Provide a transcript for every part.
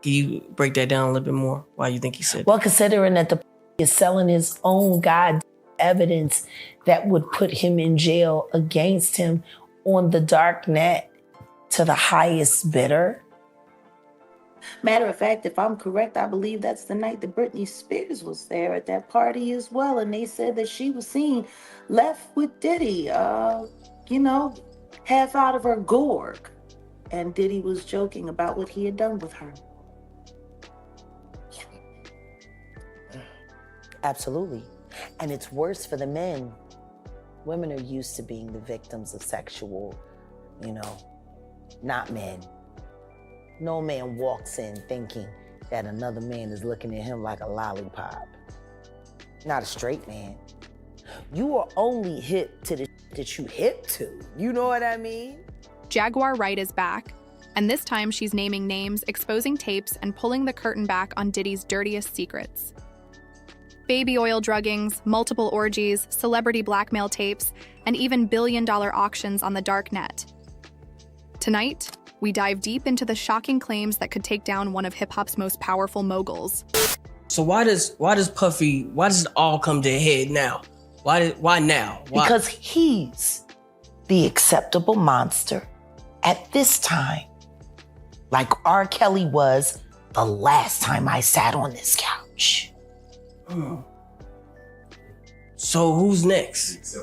Can you break that down a little bit more? Why you think he said Well, considering that the is selling his own god evidence that would put him in jail against him on the dark net to the highest bidder. Matter of fact, if I'm correct, I believe that's the night that Britney Spears was there at that party as well. And they said that she was seen left with Diddy, half out of her gourd. And Diddy was joking about what he had done with her. Absolutely. And it's worse for the men. Women are used to being the victims of sexual, not men. No man walks in thinking that another man is looking at him like a lollipop. Not a straight man. You are only hip to the that you hip to. You know what I mean? Jaguar Wright is back, and this time she's naming names, exposing tapes, and pulling the curtain back on Diddy's dirtiest secrets. Baby oil druggings, multiple orgies, celebrity blackmail tapes, and even billion-dollar auctions on the dark net. Tonight, we dive deep into the shocking claims that could take down one of hip-hop's most powerful moguls. So why does it all come to a head now? Why now? Why? Because he's the acceptable monster at this time, like R. Kelly was the last time I sat on this couch. So who's next?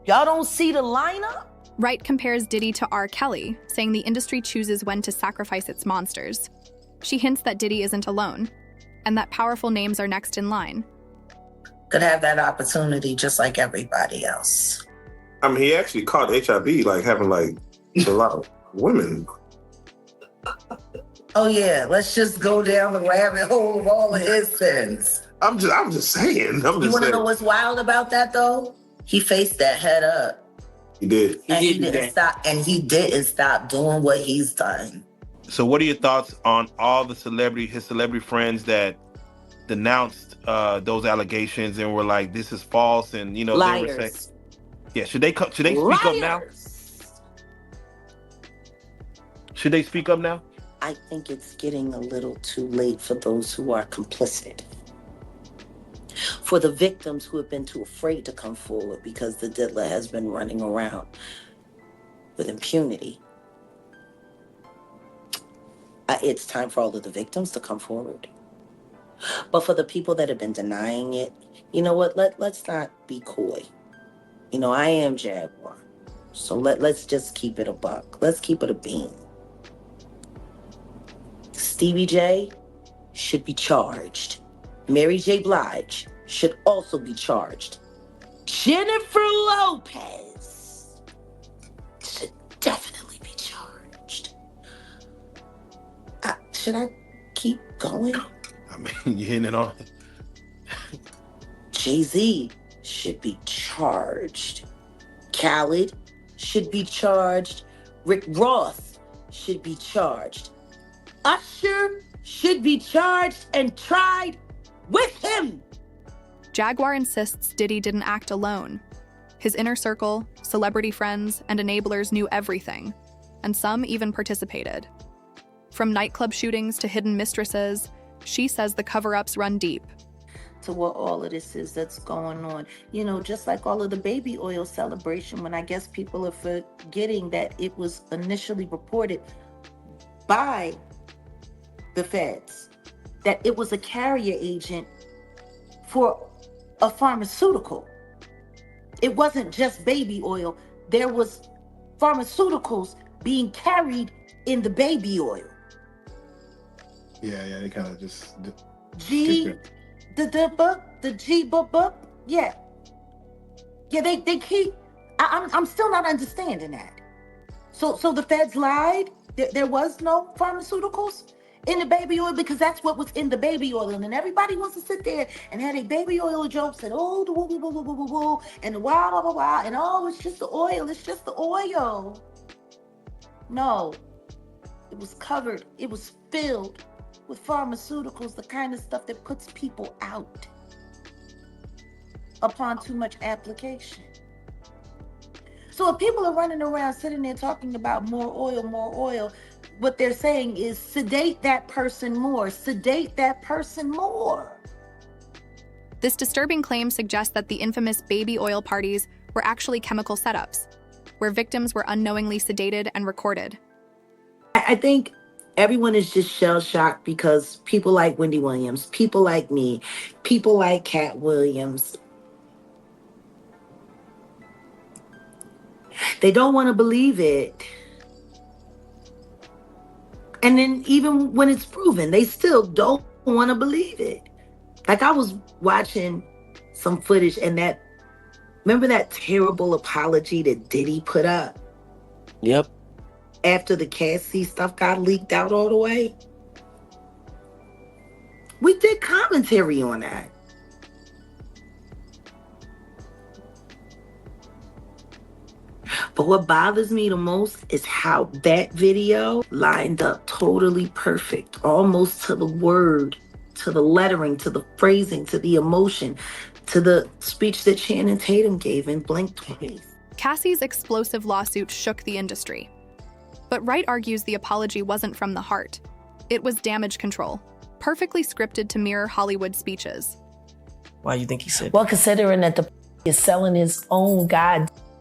Y'all don't see the lineup? Wright compares Diddy to R. Kelly, saying the industry chooses when to sacrifice its monsters. She hints that Diddy isn't alone, and that powerful names are next in line. Could have that opportunity just like everybody else. I mean, he actually caught HIV, having a lot of women. Oh yeah, let's just go down the rabbit hole of all of his sins. I'm just saying. You want to know what's wild about that though? He faced that head up. He did. And he didn't stop doing what he's done. So what are your thoughts on all the his celebrity friends that denounced those allegations and were like, this is false, and Liars. they were saying, yeah, should they speak up now? Should they speak up now? I think it's getting a little too late for those who are complicit. For the victims who have been too afraid to come forward because the diddler has been running around with impunity. It's time for all of the victims to come forward. But for the people that have been denying it, you know what? Let's not be coy. I am Jaguar. So let's just keep it a buck. Let's keep it a bean. Stevie J should be charged. Mary J. Blige should also be charged. Jennifer Lopez should definitely be charged. Should I keep going? I mean, you're hitting it on. Jay-Z should be charged. Khaled should be charged. Rick Ross should be charged. Usher should be charged and tried with him. Jaguar insists Diddy didn't act alone. His inner circle, celebrity friends, and enablers knew everything, and some even participated. From nightclub shootings to hidden mistresses, she says the cover-ups run deep. To what all of this is that's going on. Just like all of the baby oil celebration, when I guess people are forgetting that it was initially reported by the feds that it was a carrier agent for a pharmaceutical. It wasn't just baby oil. There was pharmaceuticals being carried in the baby oil. Yeah, they kind of just Yeah. They keep. I'm still not understanding that. So the feds lied. There was no pharmaceuticals in the baby oil because that's what was in the baby oil, and then everybody wants to sit there and have a baby oil jokes and the woo woo woo woo woo woo and the wow blah blah blah and it's just the oil. It's just the oil. No, it was covered. It was filled with pharmaceuticals, the kind of stuff that puts people out upon too much application. So if people are running around sitting there talking about more oil, what they're saying is sedate that person more, sedate that person more. This disturbing claim suggests that the infamous baby oil parties were actually chemical setups, where victims were unknowingly sedated and recorded. I think everyone is just shell-shocked because people like Wendy Williams, people like me, people like Cat Williams, they don't want to believe it. And then even when it's proven, they still don't want to believe it. Like, I was watching some footage and remember that terrible apology that Diddy put up? Yep. After the Cassie stuff got leaked out all the way? We did commentary on that. But what bothers me the most is how that video lined up totally perfect, almost to the word, to the lettering, to the phrasing, to the emotion, to the speech that Channing Tatum gave in Blink 20. Cassie's explosive lawsuit shook the industry. But Wright argues the apology wasn't from the heart. It was damage control, perfectly scripted to mirror Hollywood speeches. Why do you think he said? Well, considering that the is selling his own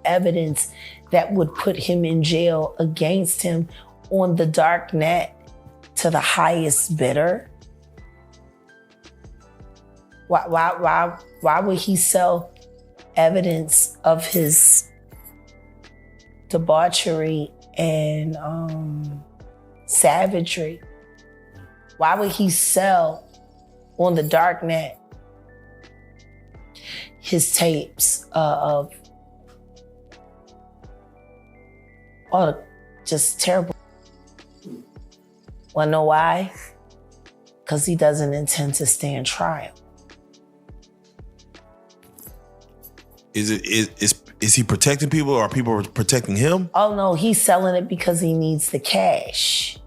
evidence that would put him in jail against him on the dark net to the highest bidder. Why would he sell evidence of his debauchery and savagery? Why would he sell on the dark net his tapes of all the just terrible? Wanna know why? Because he doesn't intend to stand trial. Is he protecting people, or are people protecting him? Oh no, he's selling it because he needs the cash.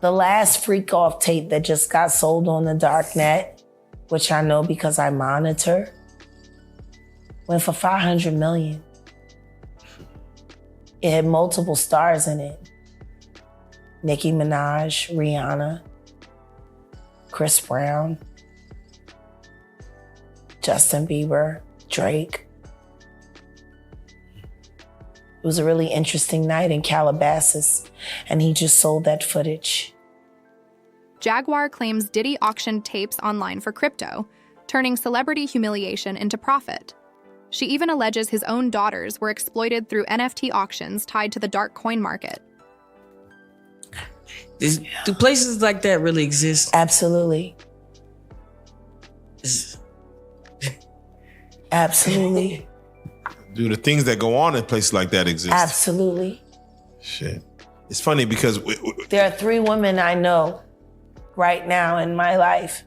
The last freak off tape that just got sold on the dark net, which I know because I monitor, went for $500 million. It had multiple stars in it. Nicki Minaj, Rihanna, Chris Brown, Justin Bieber, Drake. It was a really interesting night in Calabasas, and he just sold that footage. Jaguar claims Diddy auctioned tapes online for crypto, turning celebrity humiliation into profit. She even alleges his own daughters were exploited through NFT auctions tied to the dark coin market. Do places like that really exist? Absolutely. Absolutely. Do the things that go on in places like that exist? Absolutely. Shit. It's funny because there are 3 women I know right now in my life.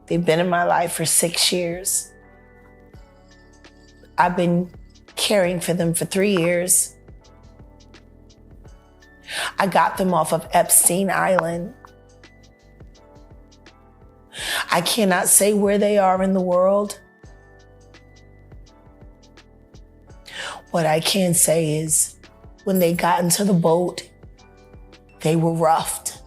They've been in my life for 6 years. I've been caring for them for 3 years. I got them off of Epstein Island. I cannot say where they are in the world. What I can say is when they got into the boat, they were roughed.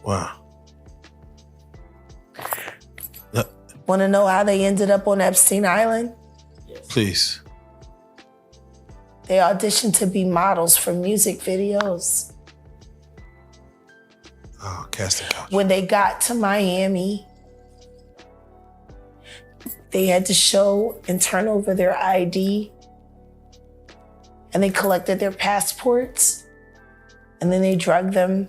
Wow. Want to know how they ended up on Epstein Island? Please. They auditioned to be models for music videos. Oh, casting couch. When they got to Miami, they had to show and turn over their ID, and they collected their passports, and then they drugged them.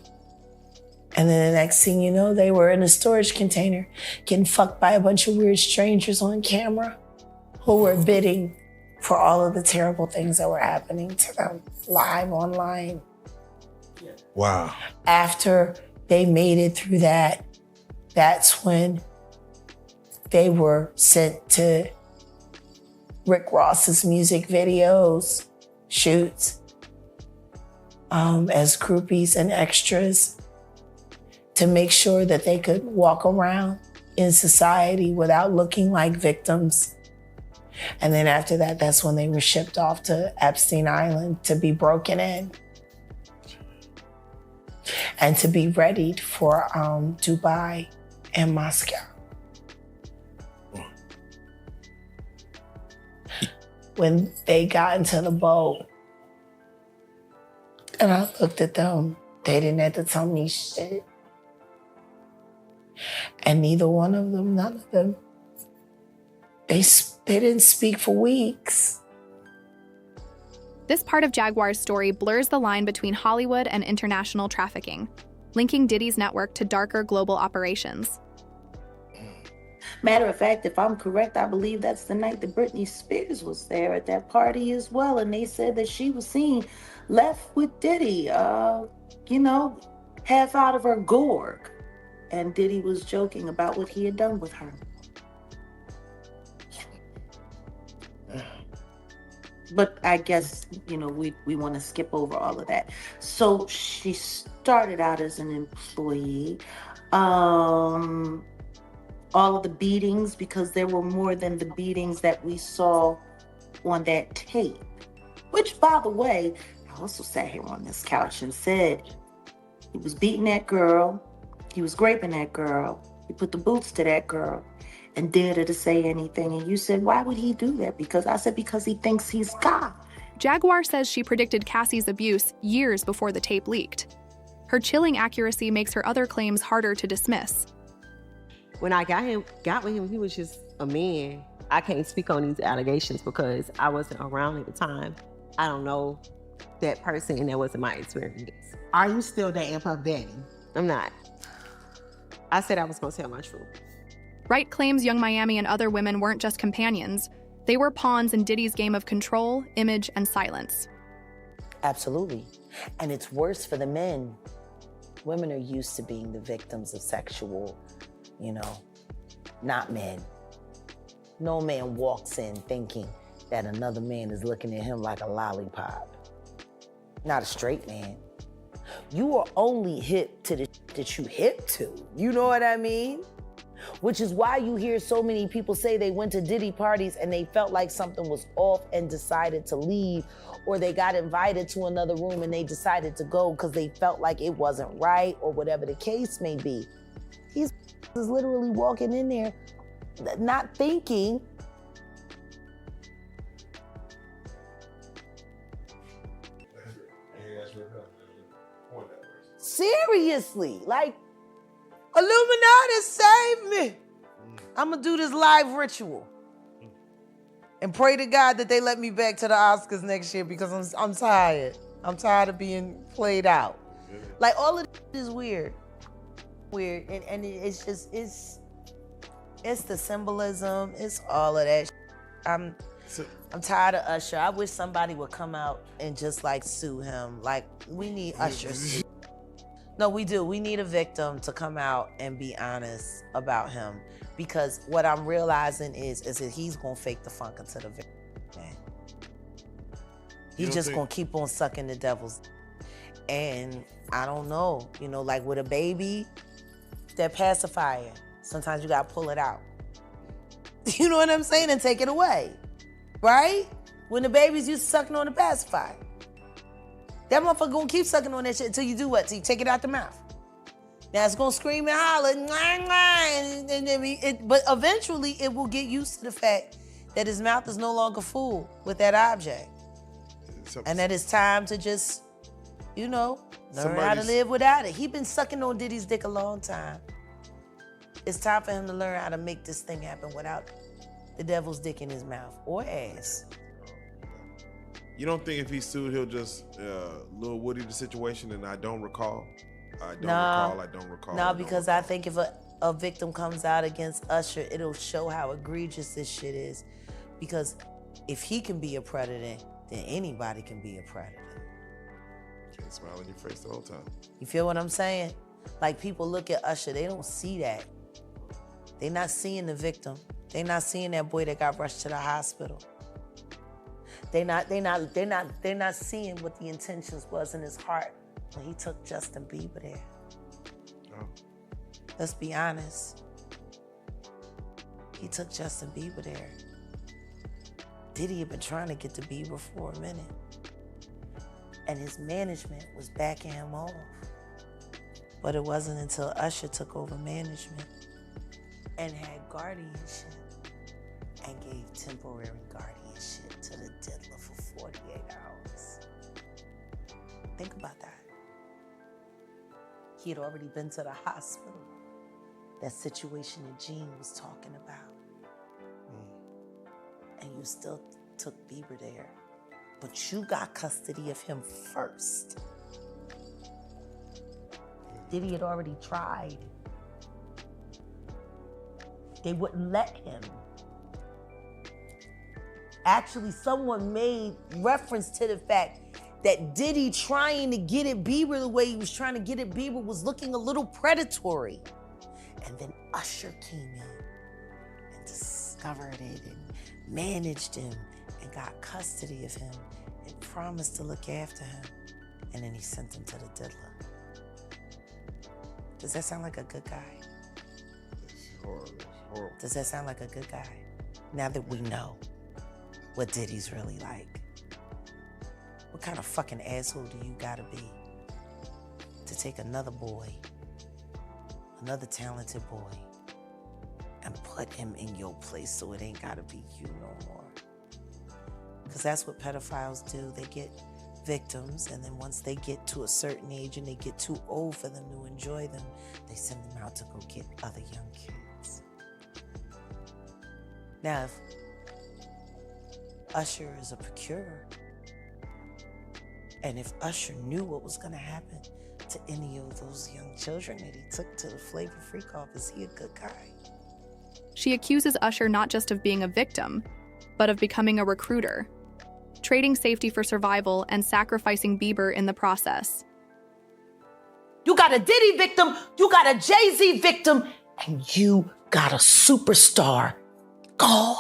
And then the next thing you know, they were in a storage container getting fucked by a bunch of weird strangers on camera who were bidding for all of the terrible things that were happening to them live online. Wow. After they made it through that, that's when they were sent to Rick Ross's music videos, shoots, as groupies and extras to make sure that they could walk around in society without looking like victims And then after that, that's when they were shipped off to Epstein Island to be broken in and to be readied for Dubai and Moscow. When they got into the boat and I looked at them, they didn't have to tell me shit. And neither one of them, none of them, they didn't speak for weeks. This part of Jaguar's story blurs the line between Hollywood and international trafficking, linking Diddy's network to darker global operations. Matter of fact, if I'm correct, I believe that's the night that Britney Spears was there at that party as well. And they said that she was seen left with Diddy, half out of her gourd. And Diddy was joking about what he had done with her. But I guess, we want to skip over all of that. So she started out as an employee. All of the beatings, because there were more than the beatings that we saw on that tape. Which, by the way, I also sat here on this couch and said, he was beating that girl, he was raping that girl, he put the boots to that girl, and dared her to say anything. And you said, why would he do that? Because I said, because he thinks he's God. Jaguar says she predicted Cassie's abuse years before the tape leaked. Her chilling accuracy makes her other claims harder to dismiss. When I got with him, he was just a man. I can't speak on these allegations because I wasn't around at the time. I don't know that person, and that wasn't my experience. Are you still dating Puff Daddy? I'm not. I said I was gonna tell my truth. Wright claims Young Miami and other women weren't just companions. They were pawns in Diddy's game of control, image, and silence. Absolutely. And it's worse for the men. Women are used to being the victims of sexual, not men. No man walks in thinking that another man is looking at him like a lollipop. Not a straight man. You are only hip to the that you hip to. You know what I mean? Which is why you hear so many people say they went to Diddy parties and they felt like something was off and decided to leave, or they got invited to another room and they decided to go because they felt like it wasn't right, or whatever the case may be. He's is literally walking in there not thinking. Seriously, like, Illuminati, save me. I'm gonna do this live ritual and pray to God that they let me back to the Oscars next year because I'm tired. I'm tired of being played out. Like, all of this is weird. And it's just, it's the symbolism, it's all of that. I'm tired of Usher. I wish somebody would come out and just like sue him. Like, we need Usher. No, we do. We need a victim to come out and be honest about him, because what I'm realizing is that he's gonna fake the funk into the victim, man. He's just gonna keep on sucking the devil's. And I don't know, like with a baby, that pacifier, sometimes you gotta pull it out. You know what I'm saying? And take it away, right? When the babies used to sucking on the pacifier. That motherfucker gonna keep sucking on that shit until you do what? Till you take it out the mouth. Now it's gonna scream and holler, but eventually it will get used to the fact that his mouth is no longer full with that object. And that it's time to just, learn how to live without it. He been sucking on Diddy's dick a long time. It's time for him to learn how to make this thing happen without the devil's dick in his mouth or ass. You don't think if he sued, he'll just Lil Woody the situation, and I don't recall? I don't recall. No, because I think if a victim comes out against Usher, it'll show how egregious this shit is. Because if he can be a predator, then anybody can be a predator. Can't smile on your face the whole time. You feel what I'm saying? Like, people look at Usher, they don't see that. They're not seeing the victim. They're not seeing that boy that got rushed to the hospital. They're not seeing what the intentions was in his heart when he took Justin Bieber there. Oh. Let's be honest. He took Justin Bieber there. Diddy had been trying to get to Bieber for a minute. And his management was backing him off. But it wasn't until Usher took over management and had guardianship and gave temporary guardianship to the diddler for 48 hours. Think about that. He had already been to the hospital. That situation that Gene was talking about. And you still took Bieber there. But you got custody of him first. Diddy had already tried. They wouldn't let him. Actually, someone made reference to the fact that Diddy trying to get at Bieber the way he was trying to get at Bieber was looking a little predatory. And then Usher came in and discovered it and managed him and got custody of him and promised to look after him. And then he sent him to the diddler. Does that sound like a good guy? It's horrible. It's horrible. Does that sound like a good guy? Now that we know what Diddy's really like. What kind of fucking asshole do you gotta be to take another boy, another talented boy, and put him in your place so it ain't gotta be you no more? Because that's what pedophiles do. They get victims, and then once they get to a certain age and they get too old for them to enjoy them, they send them out to go get other young kids. Now, if Usher is a procurer, and if Usher knew what was gonna happen to any of those young children that he took to the Flavor Freak off, is he a good guy? She accuses Usher not just of being a victim, but of becoming a recruiter, trading safety for survival and sacrificing Bieber in the process. You got a Diddy victim, you got a Jay-Z victim, and you got a superstar gone.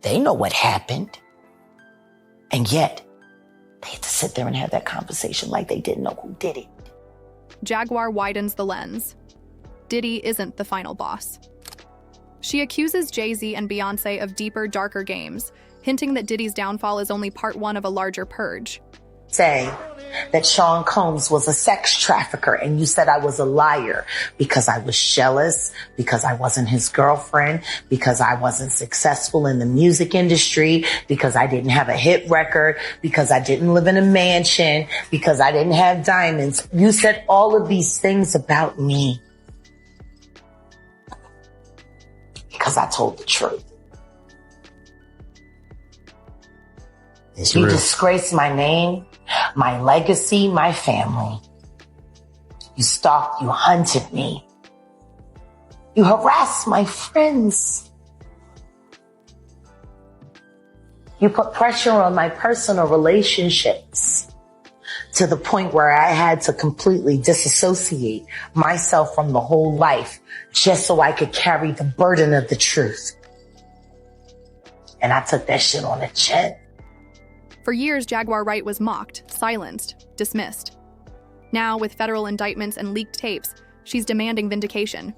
They know what happened. And yet, they had to sit there and have that conversation like they didn't know who did it. Jaguar widens the lens. Diddy isn't the final boss. She accuses Jay-Z and Beyoncé of deeper, darker games, hinting that Diddy's downfall is only part one of a larger purge. Say that Sean Combs was a sex trafficker and you said I was a liar because I was jealous, because I wasn't his girlfriend, because I wasn't successful in the music industry, because I didn't have a hit record, because I didn't live in a mansion, because I didn't have diamonds. You said all of these things about me because I told the truth. You disgraced my name, my legacy, my family. You stalked, you hunted me. You harassed my friends. You put pressure on my personal relationships to the point where I had to completely disassociate myself from the whole life just so I could carry the burden of the truth. And I took that shit on the chin. For years, Jaguar Wright was mocked, silenced, dismissed. Now, with federal indictments and leaked tapes, she's demanding vindication.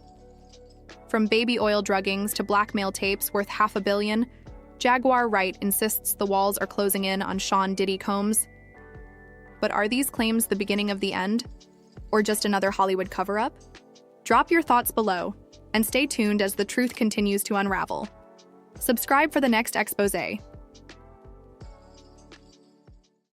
From baby oil druggings to blackmail tapes worth $500 million, Jaguar Wright insists the walls are closing in on Sean Diddy Combs. But are these claims the beginning of the end? Or just another Hollywood cover-up? Drop your thoughts below, and stay tuned as the truth continues to unravel. Subscribe for the next expose.